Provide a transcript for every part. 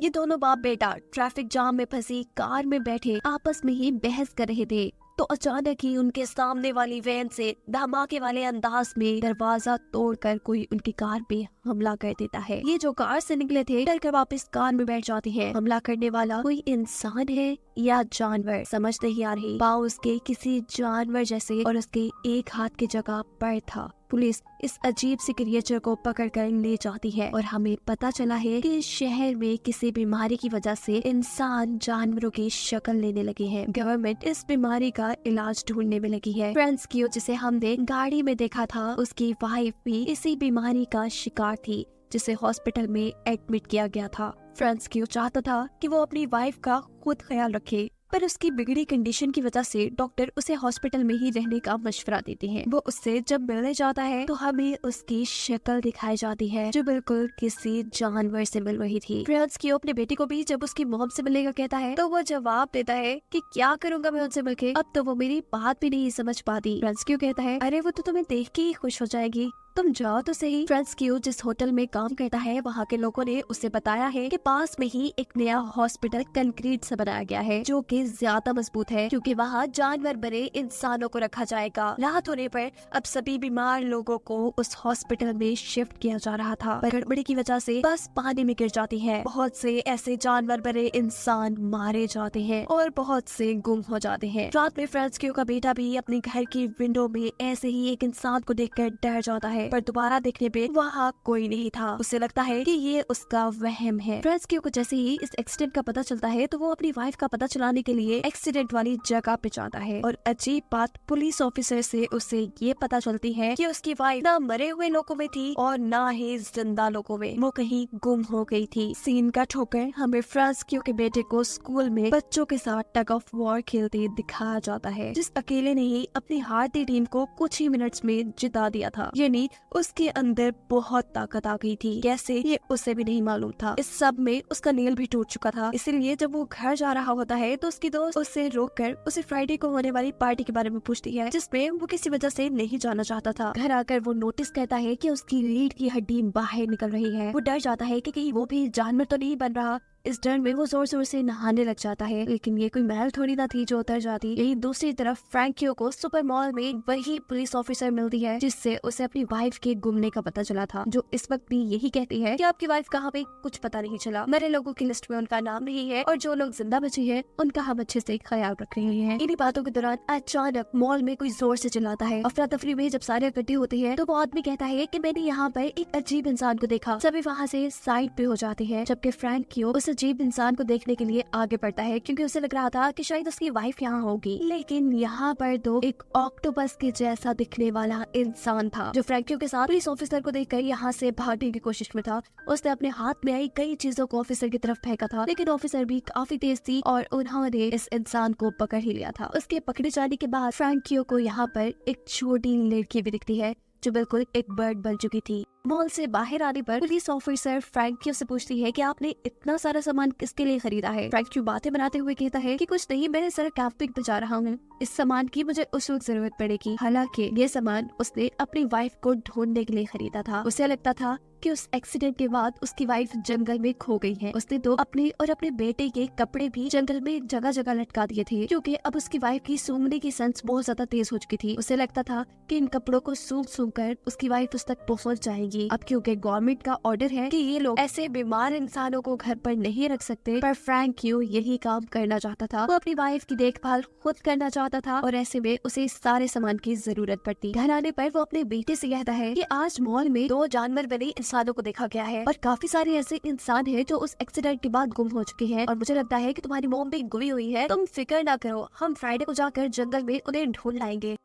ये दोनों बाप बेटा ट्रैफिक जाम में फंसी कार में बैठे आपस में ही बहस कर रहे थे तो अचानक ही उनके सामने वाली वैन से धमाके वाले अंदाज में दरवाजा तोड़कर कोई उनकी कार पे हमला कर देता है। ये जो कार से निकले थे डर कर वापस कार में बैठ जाते हैं। हमला करने वाला कोई इंसान है या जानवर समझ नहीं आ रही। पाँव उसके किसी जानवर जैसे और उसके एक हाथ की जगह पैर था। पुलिस इस अजीब सी क्रिएचर को पकड़ कर ले जाती है और हमें पता चला है कि इस शहर में किसी बीमारी की वजह से इंसान जानवरों की शक्ल लेने लगे हैं। गवर्नमेंट इस बीमारी का इलाज ढूंढने में लगी है। फ्रांस्कियो जिसे हमने गाड़ी में देखा था उसकी वाइफ भी इसी बीमारी का शिकार थी जिसे हॉस्पिटल में एडमिट किया गया था। फ्रांस्कियो चाहता था कि वो अपनी वाइफ का खुद ख्याल रखे पर उसकी बिगड़ी कंडीशन की वजह से डॉक्टर उसे हॉस्पिटल में ही रहने का मशवरा देते हैं। वो उससे जब मिलने जाता है तो हमें उसकी शक्ल दिखाई जाती है जो बिल्कुल किसी जानवर से मिल रही थी। फ्रांस्कियो अपने बेटे को भी जब उसकी मॉम से मिलने का कहता है तो वो जवाब देता है कि क्या करूंगा मैं उनसे मिलके, अब तो वो मेरी बात भी नहीं समझ पाती। फ्रांस्कियो कहता है अरे वो तो तुम्हें देख के ही खुश हो जाएगी, तुम जाओ तो सही। फ्रांस्कियो जिस होटल में काम करता है वहाँ के लोगों ने उसे बताया है कि पास में ही एक नया हॉस्पिटल कंक्रीट से बनाया गया है जो कि ज्यादा मजबूत है क्योंकि वहाँ जानवर बने इंसानों को रखा जाएगा। रात होने पर अब सभी बीमार लोगों को उस हॉस्पिटल में शिफ्ट किया जा रहा था पर गड़बड़ी की वजह से बस पानी में गिर जाती है। बहुत से ऐसे जानवर बने इंसान मारे जाते हैं और बहुत से गुम हो जाते हैं। रात में फ्रांस्कियो का बेटा भी अपने घर की विंडो में ऐसे ही एक इंसान को देखकर डर जाता है पर दोबारा देखने पे वहाँ कोई नहीं था। उसे लगता है कि ये उसका वहम है। फ्रांस्कियो को जैसे ही इस एक्सीडेंट का पता चलता है तो वो अपनी वाइफ का पता चलाने के लिए एक्सीडेंट वाली जगह पे जाता है और अजीब बात पुलिस ऑफिसर से उसे ये पता चलती है कि उसकी वाइफ ना मरे हुए लोगों में थी और ना ही जिंदा लोगों में, वो कहीं गुम हो गई थी। सीन कट होकर हमें फ्रांस्कियो के बेटे को स्कूल में बच्चों के साथ टग ऑफ वॉर खेलते दिखाया जाता है जिस अकेले ने ही अपनी हारती टीम को कुछ ही मिनट्स में जिता दिया था। यानी उसके अंदर बहुत ताकत आ गई थी, कैसे ये उसे भी नहीं मालूम था। इस सब में उसका नेल भी टूट चुका था, इसलिए जब वो घर जा रहा होता है तो उसकी दोस्त उसे रोककर उसे फ्राइडे को होने वाली पार्टी के बारे में पूछती है जिसमें वो किसी वजह से नहीं जाना चाहता था। घर आकर वो नोटिस करता है कि उसकी रीढ़ की हड्डी बाहर निकल रही है। वो डर जाता है कि कहीं वो भी जानवर तो नहीं बन रहा। इस डर में वो जोर जोर से नहाने लग जाता है लेकिन ये कोई महल थोड़ी ना थी जो उतर जाती। यही दूसरी तरफ फ्रैंकियो को सुपर मॉल में वही पुलिस ऑफिसर मिलती है जिससे उसे अपनी वाइफ के गुमने का पता चला था, जो इस वक्त भी यही कहती है कि आपकी वाइफ कहाँ पे कुछ पता नहीं चला। मरे लोगों की लिस्ट में उनका नाम नहीं है और जो लोग जिंदा बचे हैं उनका हम अच्छे से ख्याल रख रहे हैं। इन्हीं बातों के दौरान अचानक मॉल में कोई जोर से चिल्लाता है। अफरा तफरी में जब सारे इकट्ठे होते हैं तो वो आदमी कहता है कि मैंने यहाँ पर एक अजीब इंसान को देखा। सभी वहाँ से साइड पे हो जाते हैं जबकि फ्रैंकियो उस अजीब इंसान को देखने के लिए आगे बढ़ता है क्योंकि उसे लग रहा था कि शायद उसकी वाइफ यहाँ होगी। लेकिन यहाँ पर तो एक ऑक्टोपस के जैसा दिखने वाला इंसान था जो फ्रैंकियो के साथ पुलिस ऑफिसर को देखकर यहाँ से भागने की कोशिश में था। उसने अपने हाथ में आई कई चीजों को ऑफिसर की तरफ फेंका था लेकिन ऑफिसर भी काफी तेज थी और उन्होंने इस इंसान को पकड़ ही लिया था। उसके पकड़े जाने के बाद फ्रैंकियो को यहाँ पर एक छोटी लड़की भी दिखती है जो बिल्कुल एक बर्ड बन चुकी थी। मॉल से बाहर आने पर पुलिस ऑफिसर फ्रैंकियो से पूछती है कि आपने इतना सारा सामान किसके लिए खरीदा है। फ्रैंकियो बातें बनाते हुए कहता है कि कुछ नहीं, मैं सर कैंपिंग पे जा रहा हूँ, इस सामान की मुझे उस वक्त जरूरत पड़ेगी। हालांकि ये सामान उसने अपनी वाइफ को ढूंढने के लिए खरीदा था। उसे लगता था कि उस एक्सीडेंट के बाद उसकी वाइफ जंगल में खो गई है। उसने तो अपने और अपने बेटे के कपड़े भी जंगल में जगह जगह लटका दिए थे क्योंकि अब उसकी वाइफ की सूंघने की सेंस बहुत ज्यादा तेज हो चुकी थी। उसे लगता था कि इन कपड़ों को सूंघ सूंघ कर उसकी वाइफ उस तक पहुंच जाएगी। अब क्योंकि गवर्नमेंट का ऑर्डर है कि ये लोग ऐसे बीमार इंसानों को घर पर नहीं रख सकते, पर फ्रैंकियो यही काम करना चाहता था। वो अपनी वाइफ की देखभाल खुद करना चाहता था और ऐसे में उसे सारे सामान की जरूरत पड़ती। घर आने पर वो अपने बेटे से कहता है कि आज मॉल में 2 जानवर बने इंसानों को देखा गया है और काफी सारे ऐसे इंसान हैं जो उस एक्सीडेंट के बाद गुम हो चुके हैं और मुझे लगता है कि तुम्हारी मॉम भी गुमी हुई है। तुम फिक्र ना करो, हम फ्राइडे को जाकर जंगल में उन्हें ढूंढ लाएंगे।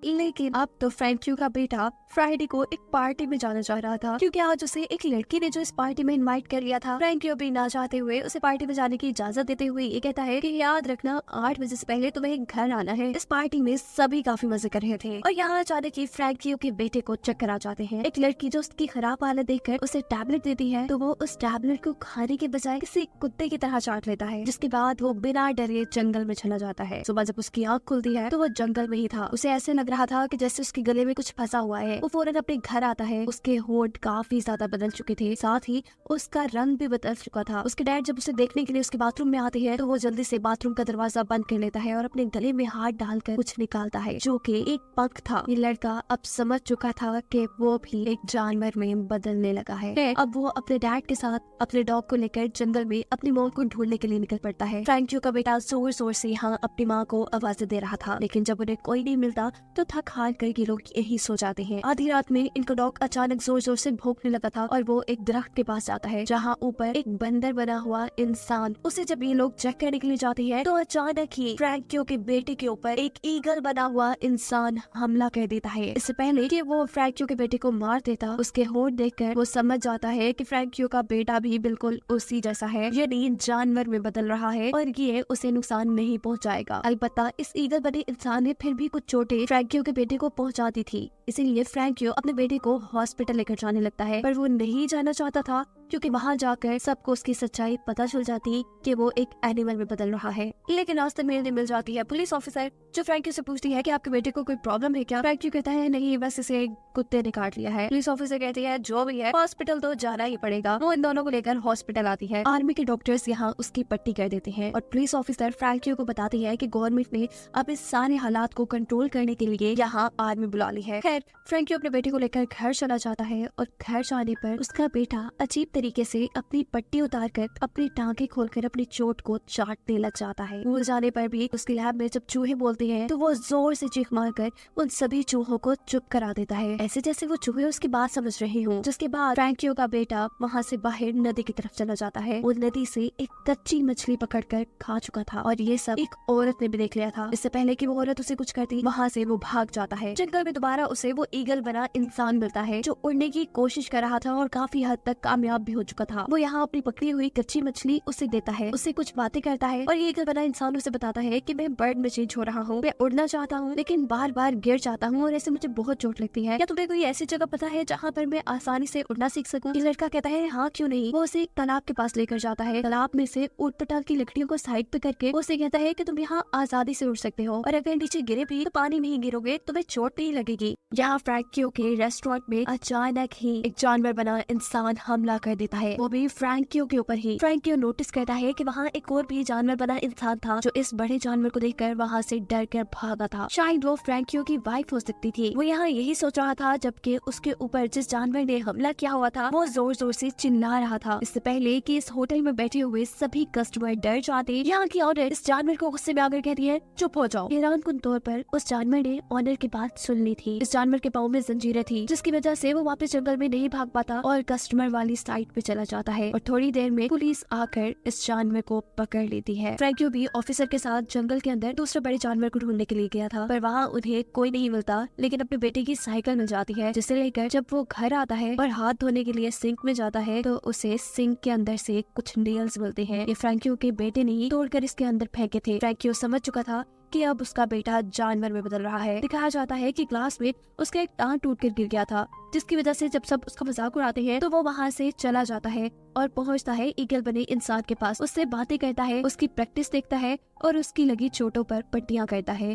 लेकिन अब तो फ्रैंकियो का बेटा फ्राइडे को एक पार्टी में जाना चाह रहा था क्योंकि आज उसे एक लड़की ने जो इस पार्टी में इनवाइट कर लिया था। फ्रैंकियो भी ना चाहते हुए उसे पार्टी में जाने की इजाजत देते हुए ये कहता है कि याद रखना 8 बजे से पहले तुम्हें घर आना है। इस पार्टी में सभी काफी मजे कर रहे थे और यहाँ अचानक ही फ्रैंकियो के बेटे को चक्कर आ जाते हैं। एक लड़की जो उसकी खराब हालत देखकर उसे टैबलेट देती है तो वो उस टैबलेट को खाने के बजाय किसी कुत्ते की तरह चाट लेता है, जिसके बाद वो बिना डरे जंगल में चला जाता है। सुबह जब उसकी आँख खुलती है तो वो जंगल में ही था। उसे ऐसे लग रहा था कि जैसे उसके गले में कुछ फंसा हुआ है। वो फौरन अपने घर आता है। उसके होंठ काफी ज्यादा बदल चुके थे, साथ ही उसका रंग भी बदल चुका था। उसके डैड जब उसे देखने के लिए उसके बाथरूम में आते हैं तो वो जल्दी से बाथरूम का दरवाजा बंद कर लेता है और अपने गले में हाथ डालकर कुछ निकालता है जो कि एक पंख था। ये लड़का अब समझ चुका था कि वो भी एक जानवर में बदलने लगा है। अब वो अपने डैड के साथ अपने डॉग को लेकर जंगल में अपनी मॉम को ढूंढने के लिए निकल पड़ता है। फ्रैंकियो का बेटा जोर जोर से यहाँ अपनी माँ को आवाजें दे रहा था, लेकिन जब उन्हें कोई नहीं मिलता तो थक हार कर ये लोग यही सो जाते हैं। आधी रात में इनका डॉग अचानक जोर जोर से भौंकने लगा था और वो एक दरख्त के पास जाता है जहाँ ऊपर एक बंदर बना हुआ इंसान। उसे जब ये लोग चेक करने के लिए जाते हैं तो अचानक ही फ्रैंकियो के बेटे के ऊपर एक ईगल बना हुआ इंसान हमला कर देता है। इससे पहले कि वो फ्रैंकियो के बेटे को मार देता, उसके होंठ देखकर वो समझ जाता है कि फ्रैंकियो का बेटा भी बिल्कुल उसी जैसा है, यानी जानवर में बदल रहा है और ये उसे नुकसान नहीं पहुंचाएगा। अलबत्ता इस ईगल बने इंसान ने फिर भी कुछ चोटें फ्रैंकियो के बेटे को पहुंचा दी थी, इसीलिए फ्रैंकियो अपने बेटे को हॉस्पिटल लेकर जाने लगता है। पर वो नहीं जाना चाहता था क्योंकि वहाँ जाकर सबको उसकी सच्चाई पता चल जाती कि वो एक एनिमल में बदल रहा है। लेकिन रास्ते में मिल जाती है पुलिस ऑफिसर जो फ्रैंकियो से पूछती है कि आपके बेटे को कोई प्रॉब्लम है क्या। फ्रैंकियो कहता है नहीं, बस इसे कुत्ते ने काट लिया है। पुलिस ऑफिसर कहती है जो भी है हॉस्पिटल तो जाना ही पड़ेगा। वो इन दोनों को लेकर हॉस्पिटल आती है। आर्मी के डॉक्टर्स यहाँ उसकी पट्टी कर देते हैं और पुलिस ऑफिसर फ्रैंकियो को बताती है कि गवर्नमेंट ने अब इस सारे हालात को कंट्रोल करने के लिए यहाँ आर्मी बुला ली है। खैर फ्रैंकियो अपने बेटे को लेकर घर चला जाता है और घर जाने पर उसका बेटा अजीब तरीके से अपनी पट्टी उतार कर अपनी टांगे खोलकर अपनी चोट को चाटने लग जाता है। भूल जाने पर भी उसकी लैब में जब चूहे बोलते हैं तो वो जोर से चीख मारकर उन सभी चूहों को चुप करा देता है, ऐसे जैसे वो चूहे उसकी बात समझ रहे हों। जिसके बाद फ्रैंकियो का बेटा वहाँ से बाहर नदी की तरफ चला जाता है। वो नदी से एक कच्ची मछली पकड़कर खा चुका था और ये सब एक औरत ने भी देख लिया था। इससे पहले कि वो औरत उसे कुछ करती, वहाँ से वो भाग जाता है। जंगल में दोबारा उसे वो ईगल बना इंसान मिलता है जो उड़ने की कोशिश कर रहा था और काफी हद तक कामयाब भी हो चुका था। वो यहाँ अपनी पकड़ी हुई कच्ची मछली उसे देता है, उससे कुछ बातें करता है और ये ईगल बना इंसान उसे बताता है कि मैं बर्ड में चेंज हो रहा हूँ, मैं उड़ना चाहता हूँ लेकिन बार बार गिर जाता हूँ और ऐसे मुझे बहुत चोट लगती है। क्या तुम्हें कोई ऐसी जगह पता है जहाँ पर मैं आसानी से उड़ना सीख सकूँ? ये लड़का कहता है हाँ क्यों नहीं। वो उसे एक तालाब के पास लेकर जाता है। तालाब में से ऊट-पटांग की लकड़ियों को साइड पे करके वो उसे कहता है कि तुम यहाँ आजादी से उड़ सकते हो और अगर नीचे गिरे भी तो पानी में ही गिरोगे, तुम्हें चोट नहीं लगेगी। यहाँ फ्रैंकियो के रेस्टोरेंट में अचानक ही एक जानवर बना इंसान हमला कर देता है, वो भी फ्रैंकियो के ऊपर ही। फ्रैंकियो नोटिस करता है कि वहाँ एक और भी जानवर बना इंसान था जो इस बड़े जानवर को देखकर वहाँ से डर कर भागा था। शायद वो फ्रैंकियो की वाइफ हो सकती थी। वो यहाँ यही सोच रहा था जबकि उसके ऊपर जिस जानवर ने हमला किया हुआ था वो जोर जोर से चिल्ला रहा था। इससे पहले कि इस होटल में बैठे हुए सभी कस्टमर डर जाते, यहाँ की ऑनर इस जानवर को गुस्से में आकर कहती है चुप हो जाओ। हैरानकुन तौर पर उस जानवर ने ऑनर की बात सुन ली थी। इस जानवर के पाँव में जंजीरें थी जिसकी वजह से वो वापस जंगल में नहीं भाग पाता और कस्टमर वाली साइड पे चला जाता है और थोड़ी देर में पुलिस आकर इस जानवर को पकड़ लेती है। फ्रैंकियो भी ऑफिसर के साथ जंगल के अंदर दूसरे बड़े जानवर को ढूंढने के लिए गया था, पर वहाँ उन्हें कोई नहीं मिलता, लेकिन अपने बेटे की साइकिल मिल जाती है जिसे लेकर जब वो घर आता है और हाथ धोने के लिए सिंक में जाता है तो उसे सिंक के अंदर से कुछ नेल्स मिलते हैं। ये फ्रैंकियो के बेटे ने ही तोड़कर इसके अंदर फेंके थे। फ्रैंकियो समझ चुका था कि अब उसका बेटा जानवर में बदल रहा है। दिखाया जाता है कि क्लास में उसका एक टांग टूटकर गिर गया था, जिसकी वजह से जब सब उसका मजाक उड़ाते हैं तो वो वहाँ से चला जाता है और पहुँचता है ईगल बने इंसान के पास। उससे बातें करता है, उसकी प्रैक्टिस देखता है और उसकी लगी चोटों पर पट्टियां करता है।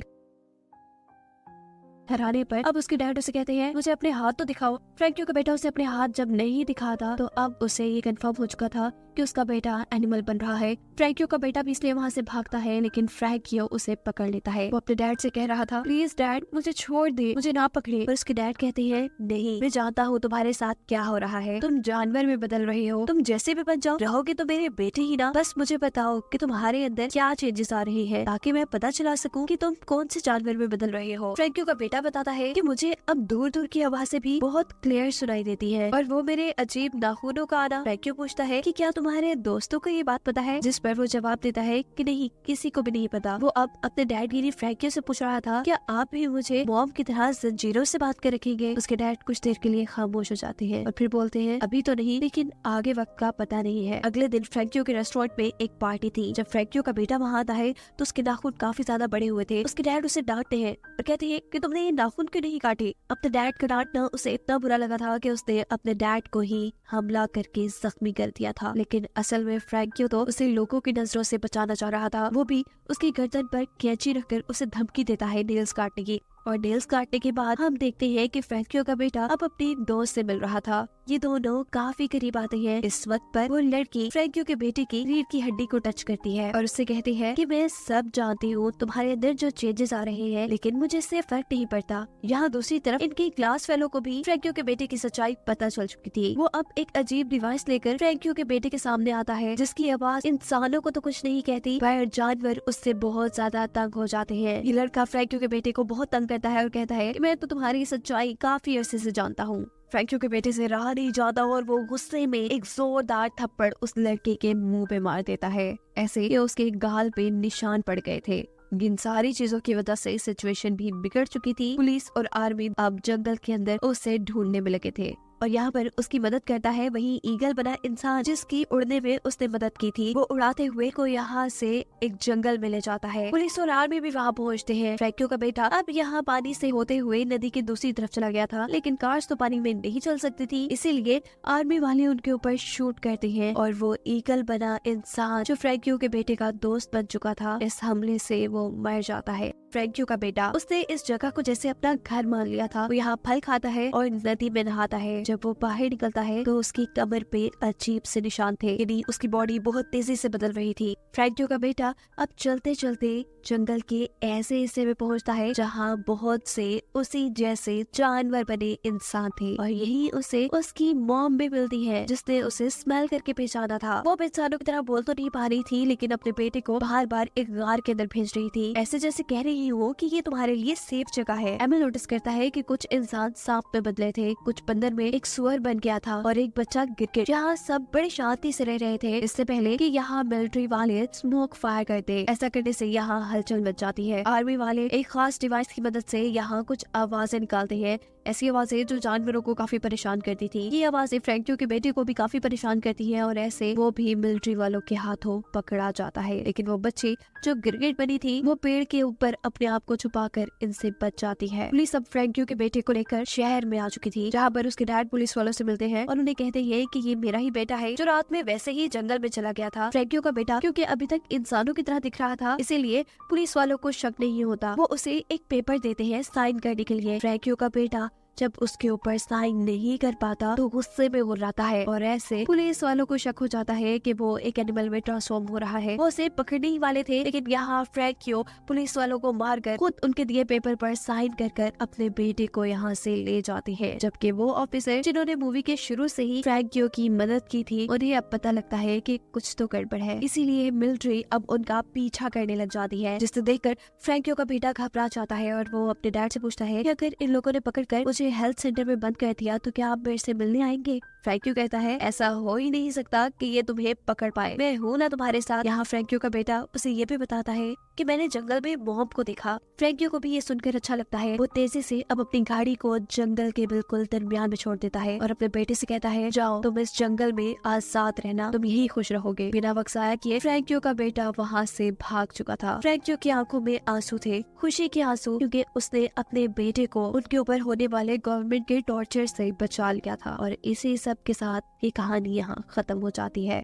हराने पर अब उसके डैड उसे कहते हैं मुझे अपने हाथ तो दिखाओ। फ्रैंकियो का बेटा उसे अपने हाथ जब नहीं दिखाता तो अब उसे ये कंफर्म हो चुका था कि उसका बेटा एनिमल बन रहा है। फ्रैंकियो का बेटा भी इसलिए वहाँ से भागता है, लेकिन फ्रैंकियो उसे पकड़ लेता है। वो अपने डैड से कह रहा था प्लीज डैड मुझे छोड़ दे, मुझे ना पकड़े। पर उसके डैड कहते हैं नहीं, मैं जानता हूँ तुम्हारे साथ क्या हो रहा है, तुम जानवर में बदल रहे हो, तुम जैसे भी बन जाओ रहोगे तो मेरे बेटे ही ना। बस मुझे बताओ कि तुम्हारे अंदर क्या चेंजेस आ रही है ताकि मैं पता चला सकूँ कि तुम कौन से जानवर में बदल रहे हो। फ्रैंकियो का बेटा बताता है कि मुझे अब दूर दूर की आवाजें भी बहुत क्लियर सुनाई देती है और वो मेरे अजीब नाखूनों का आना। फ्रैंकियो पूछता है कि क्या तुम्हारे दोस्तों को ये बात पता है, जिस पर वो जवाब देता है कि नहीं, किसी को भी नहीं पता। वो अब अपने डैड गिरी फ्रैंकियो से पूछ रहा था क्या आप भी मुझे मॉम की तरह जंजीरों से बात कर रखेंगे। उसके डैड कुछ देर के लिए खामोश हो जाते हैं और फिर बोलते हैं अभी तो नहीं, लेकिन आगे वक्त का पता नहीं है। अगले दिन फ्रैंकियो के रेस्टोरेंट में एक पार्टी थी। जब फ्रैंकियो का बेटा वहाँ आता है तो उसके नाखून काफी ज्यादा बड़े हुए थे। उसके डैड उसे डांटते हैं और कहते हैं कि तुमने ये नाखून क्यों नहीं काटे। अपने डैड का डांटना उसे इतना बुरा लगा था कि उसने अपने डैड को ही हमला करके जख्मी कर दिया था, लेकिन असल में फ्रैंकियो तो उसे लोगों की नजरों से बचाना चाह रहा था। वो भी उसकी गर्दन पर कैंची रखकर उसे धमकी देता है नेल्स काटने की और नेल्स काटने के बाद हम देखते हैं कि फ्रैंकियो का बेटा अब अपनी दोस्त से मिल रहा था। ये दोनों काफी करीब आते हैं। इस वक्त पर वो लड़की फ्रैंकियो के बेटे की रीढ़ की हड्डी को टच करती है और उससे कहती है कि मैं सब जानती हूँ तुम्हारे अंदर जो चेंजेस आ रहे हैं, लेकिन मुझे इससे फर्क नहीं पड़ता। यहाँ दूसरी तरफ इनकी क्लास फेलो को भी फ्रैंकियो के बेटे की सच्चाई पता चल चुकी थी। वो अब एक अजीब डिवाइस लेकर फ्रैंकियो के बेटे के सामने आता है, जिसकी आवाज इंसानों को तो कुछ नहीं कहती पर जानवर उससे बहुत ज्यादा तंग हो जाते हैं। ये लड़का फ्रैंकियो के बेटे को बहुत तंग करता है और कहता है कि मैं तो तुम्हारी सच्चाई काफी अरसे से जानता हूँ। फ्रैंकियो के बेटे से रहा नहीं जाता और वो गुस्से में एक जोरदार थप्पड़ उस लड़के के मुंह पे मार देता है, ऐसे कि उसके गाल पे निशान पड़ गए थे। इन सारी चीजों की वजह से सिचुएशन भी बिगड़ चुकी थी। पुलिस और आर्मी अब जंगल के अंदर उसे ढूंढने में लगे थे और यहाँ पर उसकी मदद करता है वही ईगल बना इंसान जिसकी उड़ने में उसने मदद की थी। वो उड़ाते हुए को यहाँ से एक जंगल में ले जाता है। पुलिस और आर्मी भी वहाँ पहुँचते हैं। फ्रैंकियो का बेटा अब यहाँ पानी से होते हुए नदी के दूसरी तरफ चला गया था, लेकिन कार्स तो पानी में नहीं चल सकती थी, इसीलिए आर्मी वाले उनके ऊपर शूट करते हैं और वो ईगल बना इंसान जो फ्रैंकियो के बेटे का दोस्त बन चुका था, इस हमले से वो मर जाता है। फ्रैंकियो का बेटा उसने इस जगह को जैसे अपना घर मान लिया था। वो यहाँ फल खाता है और नदी में नहाता है। जब वो बाहर निकलता है तो उसकी कमर पे अजीब से निशान थे, यानी उसकी बॉडी बहुत तेजी से बदल रही थी। फ्रैंकियो का बेटा अब चलते चलते जंगल के ऐसे हिस्से में पहुंचता है जहाँ बहुत से उसी जैसे जानवर बने इंसान थे और यही उसे उसकी मॉम भी मिलती है, जिसने उसे स्मेल करके पहचाना था। वो इंसानों की तरह बोल तो नहीं पा रही थी, लेकिन अपने बेटे को बार बार एक गार के अंदर भेज रही थी, ऐसे जैसे कह रही हो कि ये तुम्हारे लिए सेफ जगह है। एमिल नोटिस करता है कि कुछ इंसान सांप में बदले थे, कुछ बंदर में एक सुअर बन गया था और एक बच्चा गिरगिट। यहाँ सब बड़े शांति से रह रहे थे इससे पहले कि यहाँ मिलिट्री वाले स्मोक फायर करते। ऐसा करने से यहाँ हलचल मच जाती है। आर्मी वाले एक खास डिवाइस की मदद से यहाँ कुछ आवाजें निकालते हैं, ऐसी आवाजें जो जानवरों को काफी परेशान करती थी। ये आवाजें फ्रैंकियो के बेटे को भी काफी परेशान करती हैं और ऐसे वो भी मिलिट्री वालों के हाथों पकड़ा जाता है। लेकिन वो बच्ची जो गिरगिट बनी थी वो पेड़ के ऊपर अपने आप को छुपाकर इनसे बच जाती है। पुलिस अब फ्रैंकियो के बेटे को लेकर शहर में आ चुकी थी, जहाँ पर उसके डैड पुलिस वालों से मिलते हैं और उन्हें कहते हैं कि ये मेरा ही बेटा है जो रात में वैसे ही जंगल में चला गया था। फ्रैंकियो का बेटा क्योंकि अभी तक इंसानों की तरह दिख रहा था, इसीलिए पुलिस वालों को शक नहीं होता। वो उसे एक पेपर देते हैं साइन करने के लिए। फ्रैंकियो का बेटा जब उसके ऊपर साइन नहीं कर पाता तो गुस्से में हो जाता है और ऐसे पुलिस वालों को शक हो जाता है कि वो एक एनिमल में ट्रांसफॉर्म हो रहा है। वो उसे पकड़ने ही वाले थे, लेकिन यहाँ फ्रैंकियो पुलिस वालों को मारकर खुद उनके दिए पेपर पर साइन कर कर अपने बेटे को यहाँ से ले जाती है। जबकि वो ऑफिसर जिन्होंने मूवी के शुरू से ही फ्रैंकियो की मदद की थी, उन्हें अब पता लगता है कि कुछ तो गड़बड़ है, इसीलिए मिलिट्री अब उनका पीछा करने लग जाती है, जिसे देखकर फ्रैंकियो का बेटा घबरा जाता है और वो अपने डैड से पूछता है कि अगर इन लोगों ने पकड़कर मुझे हेल्थ सेंटर में बंद कर दिया तो क्या आप मेरे से मिलने आएंगे। फ्रैंकियो कहता है ऐसा हो ही नहीं सकता कि ये तुम्हें पकड़ पाए, मैं हूँ ना तुम्हारे साथ। यहाँ फ्रैंकियो का बेटा उसे ये भी बताता है कि मैंने जंगल में मॉम को देखा। फ्रैंकियो को भी ये सुनकर अच्छा लगता है। वो तेजी से अब अपनी गाड़ी को जंगल के बिल्कुल दरमियान में छोड़ देता है और अपने बेटे से कहता है जाओ तुम इस जंगल में आजाद रहना, तुम यही खुश रहोगे। बिना वक्त जाया किए फ्रैंकियो का बेटा वहाँ से भाग चुका था। फ्रैंकियो की आंखों में आंसू थे, खुशी के आंसू, क्योंकि उसने अपने बेटे को उनके ऊपर होने वाले गवर्नमेंट के टॉर्चर से बचा लिया था। और इसी सब के साथ ये कहानी यहाँ खत्म हो जाती है।